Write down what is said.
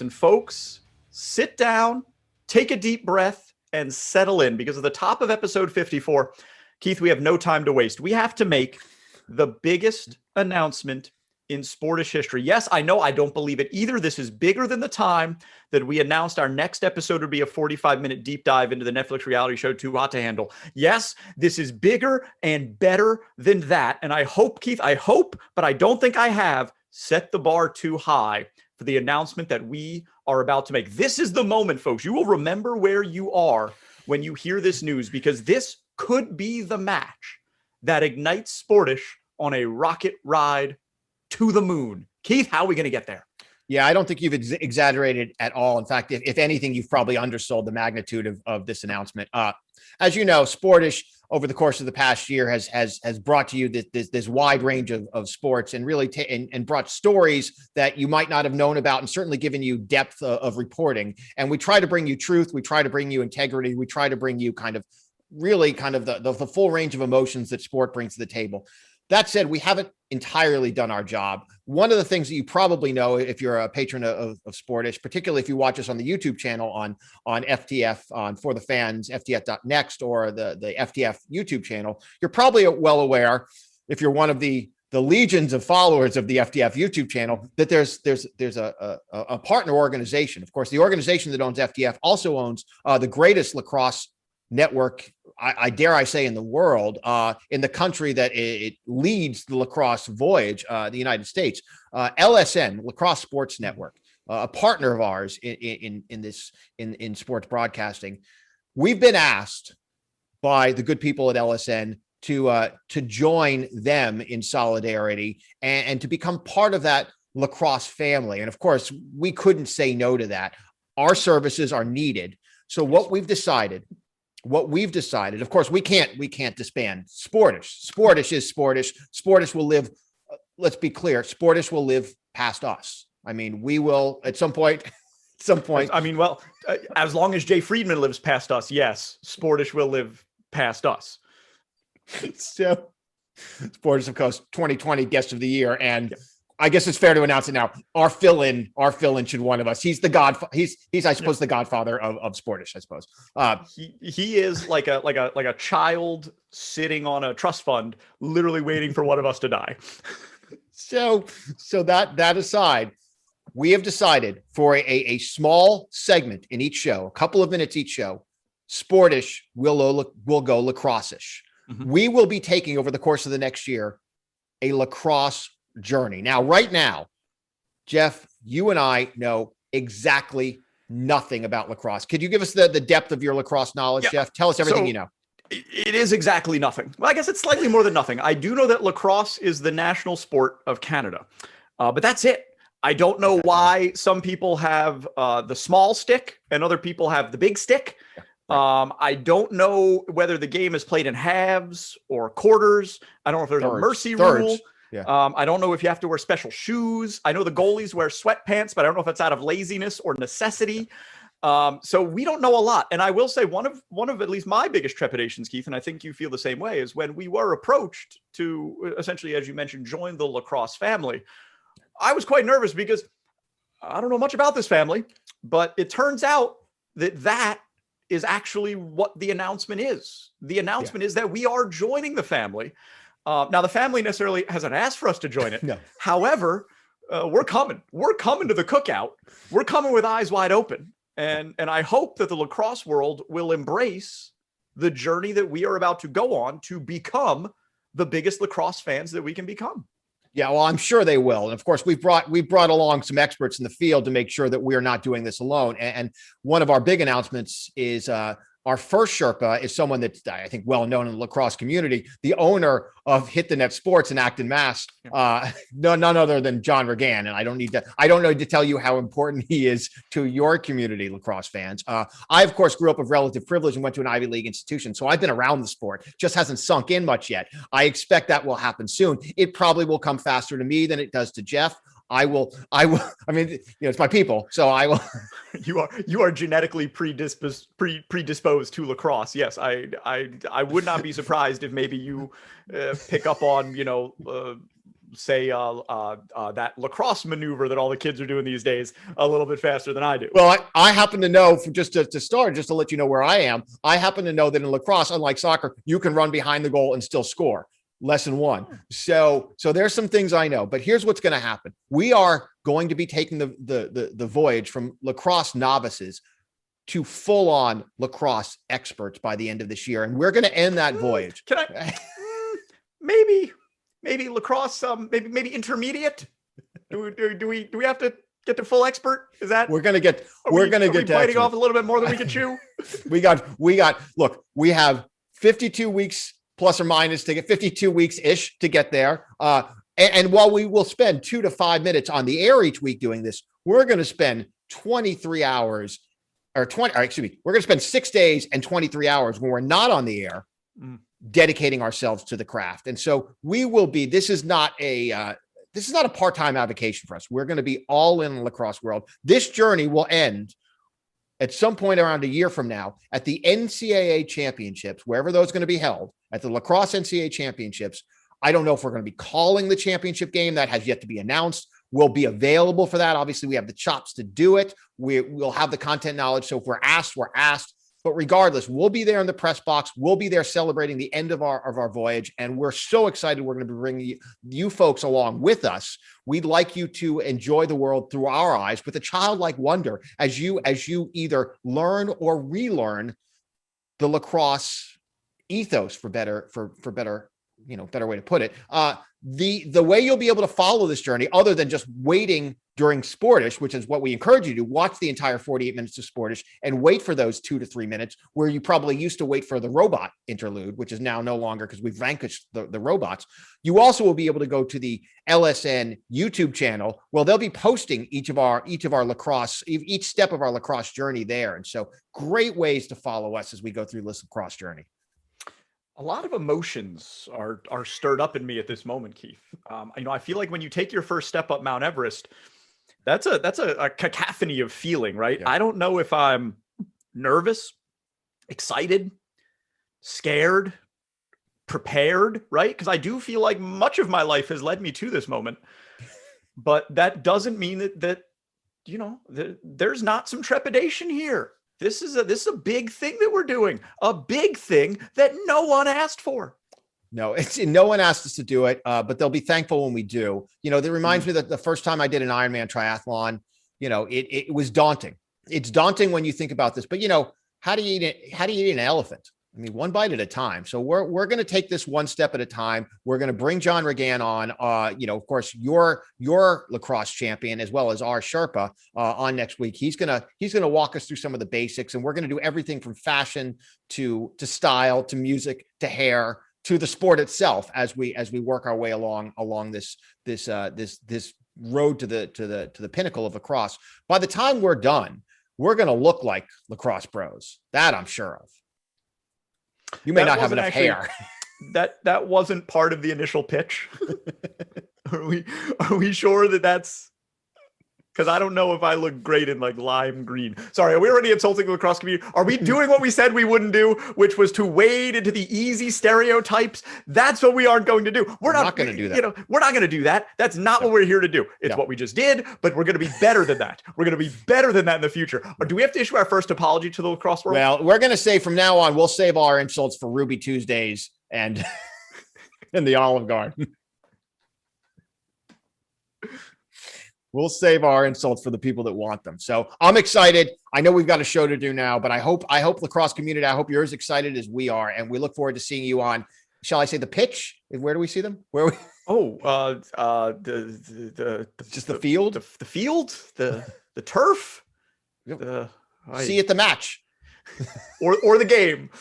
And folks, sit down, take a deep breath, and settle in because at the top of episode 54, Keith, we have no time to waste. We have to make the biggest announcement in Sportish history. Yes, I know I don't believe it either. This is bigger than the time that we announced our next episode would be a 45-minute deep dive into the Netflix reality show Too Hot to Handle. Yes, this is bigger and better than that. And I hope, Keith, but I don't think I have set the bar too high for the announcement that we are about to make. This is the moment, folks. You will remember where you are when you hear this news, because this could be the match that ignites Sportish on a rocket ride to the moon. Keith, how are we going to get there? Yeah, I don't think you've exaggerated at all. In fact, if anything, you've probably undersold the magnitude of this announcement. As you know, Sportish over the course of the past year has brought to you this wide range of sports and really and brought stories that you might not have known about, and certainly given you depth of reporting. And we try to bring you truth. We try to bring you integrity. We try to bring you the full range of emotions that sport brings to the table. That said, we haven't entirely done our job. One of the things that you probably know if you're a patron of Sportish, particularly if you watch us on the YouTube channel on FTF, on For the Fans, FTF.next, or the FTF YouTube channel, you're probably well aware, if you're one of the legions of followers of the FTF YouTube channel, that there's a partner organization. Of course, the organization that owns FTF also owns the greatest lacrosse network, I dare say, in the world, in the country that it leads the lacrosse voyage, the United States. LSN, Lacrosse Sports Network, a partner of ours in sports broadcasting. We've been asked by the good people at LSN to join them in solidarity and to become part of that lacrosse family. And of course, we couldn't say no to that. Our services are needed. So what we've decided, of course, we can't disband Sportish. Sportish is Sportish. Sportish will live. Let's be clear. Sportish will live past us. I mean, we will at some point. I mean, well, as long as Jay Friedman lives past us, yes, Sportish will live past us. So, Sportish, of course, 2020 Guest of the Year, and yeah. I guess it's fair to announce it now. Our fill-in should one of us. He's the godfather. He's I suppose the godfather of Sportish. I suppose he is like a child sitting on a trust fund, literally waiting for one of us to die. So that aside, we have decided for a small segment in each show, a couple of minutes each show, Sportish will go lacrosse-ish. Mm-hmm. We will be taking over the course of the next year a lacrosse journey. Now, right now, Jeff, you and I know exactly nothing about lacrosse. Could you give us the depth of your lacrosse knowledge, Jeff? Tell us everything you know. It is exactly nothing. Well, I guess it's slightly more than nothing. I do know that lacrosse is the national sport of Canada, but that's it. I don't know why some people have the small stick and other people have the big stick. I don't know whether the game is played in halves or quarters. I don't know if there's a mercy rule. Yeah. I don't know if you have to wear special shoes. I know the goalies wear sweatpants, but I don't know if it's out of laziness or necessity. So we don't know a lot. And I will say one of at least my biggest trepidations, Keith, and I think you feel the same way, is when we were approached to essentially, as you mentioned, join the lacrosse family. I was quite nervous because I don't know much about this family, but it turns out that is actually what the announcement is. The announcement is that we are joining the family. Now, the family necessarily hasn't asked for us to join it. No. However, we're coming. We're coming to the cookout. We're coming with eyes wide open. And I hope that the lacrosse world will embrace the journey that we are about to go on to become the biggest lacrosse fans that we can become. Yeah, well, I'm sure they will. And of course, we've brought along some experts in the field to make sure that we are not doing this alone. And one of our big announcements is our first Sherpa is someone that's, I think, well known in the lacrosse community, the owner of Hit the Net Sports in Acton, Mass. None other than John Regan. And I don't need to tell you how important he is to your community, lacrosse fans. I, of course, grew up of relative privilege and went to an Ivy League institution. So I've been around the sport, just hasn't sunk in much yet. I expect that will happen soon. It probably will come faster to me than it does to Jeff. I will. I mean, it's my people, so I will. You are genetically predisposed to lacrosse. Yes, I would not be surprised if maybe you pick up on say that lacrosse maneuver that all the kids are doing these days a little bit faster than I do. Well, I happen to know, just to start, just to let you know where I am, I happen to know that in lacrosse, unlike soccer, you can run behind the goal and still score. Lesson one. So there's some things I know, but here's what's going to happen. We are going to be taking the voyage from lacrosse novices to full on lacrosse experts by the end of this year. And we're going to end that voyage. Can I, maybe lacrosse, maybe intermediate. Do we have to get to full expert? Is that we're going to get biting off a little bit more than we can chew? we have 52 weeks plus or minus to get 52 weeks ish to get there. And while we will spend 2 to 5 minutes on the air each week doing this, we're going to spend 23 hours we're going to spend 6 days and 23 hours when we're not on the air dedicating ourselves to the craft. And so we will be, this is not a part-time avocation for us. We're going to be all in the lacrosse world. This journey will end at some point around a year from now at the NCAA championships, wherever those are going to be held, at the lacrosse NCAA championships. I don't know if we're going to be calling the championship game. That has yet to be announced. We'll be available for that. Obviously, we have the chops to do it. We'll have the content knowledge. So if we're asked, we're asked. But regardless, we'll be there in the press box. We'll be there celebrating the end of our voyage. And we're so excited. We're going to be bringing you folks along with us. We'd like you to enjoy the world through our eyes with a childlike wonder as you either learn or relearn the lacrosse ethos, for better way to put it. The way you'll be able to follow this journey, other than just waiting during Sportish, which is what we encourage you to watch the entire 48 minutes of Sportish and wait for those 2 to 3 minutes where you probably used to wait for the robot interlude, which is now no longer because we've vanquished the robots. You also will be able to go to the LSN YouTube channel where they'll be posting each step of our lacrosse journey there. And so great ways to follow us as we go through this lacrosse journey. A lot of emotions are stirred up in me at this moment, Keith. I feel like when you take your first step up Mount Everest, that's a cacophony of feeling, right? Yeah. I don't know if I'm nervous, excited, scared, prepared, right? Because I do feel like much of my life has led me to this moment, but that doesn't mean that there's not some trepidation here. This is a big thing that we're doing, a big thing that no one asked for. No, no one asked us to do it, but they'll be thankful when we do. That reminds me that the first time I did an Ironman triathlon, it was daunting. It's daunting when you think about this, but how do you eat an elephant? I mean, one bite at a time. So we're going to take this one step at a time. We're going to bring John Regan on, of course, your lacrosse champion, as well as our Sherpa on next week. He's going to walk us through some of the basics, and we're going to do everything from fashion to style, to music, to hair, to the sport itself as we work our way along this road to the pinnacle of lacrosse. By the time we're done, we're going to look like lacrosse bros. That I'm sure of. You may not have enough hair. That wasn't part of the initial pitch. Are we sure that that's? Because I don't know if I look great in like lime green. Sorry, are we already insulting the lacrosse community? Are we doing what we said we wouldn't do, which was to wade into the easy stereotypes? That's what we aren't going to do. We're not going to do that. We're not going to do that. That's not what we're here to do. It's what we just did, but we're going to be better than that. We're going to be better than that in the future. Or do we have to issue our first apology to the lacrosse world? Well, we're going to say from now on, we'll save our insults for Ruby Tuesdays and in the Olive Garden. We'll save our insults for the people that want them. So I'm excited. I know we've got a show to do now, but I hope lacrosse community, I hope you're as excited as we are. And we look forward to seeing you on, shall I say, the pitch? Where do we see them? Where? The field, the turf, see you at the match or the game.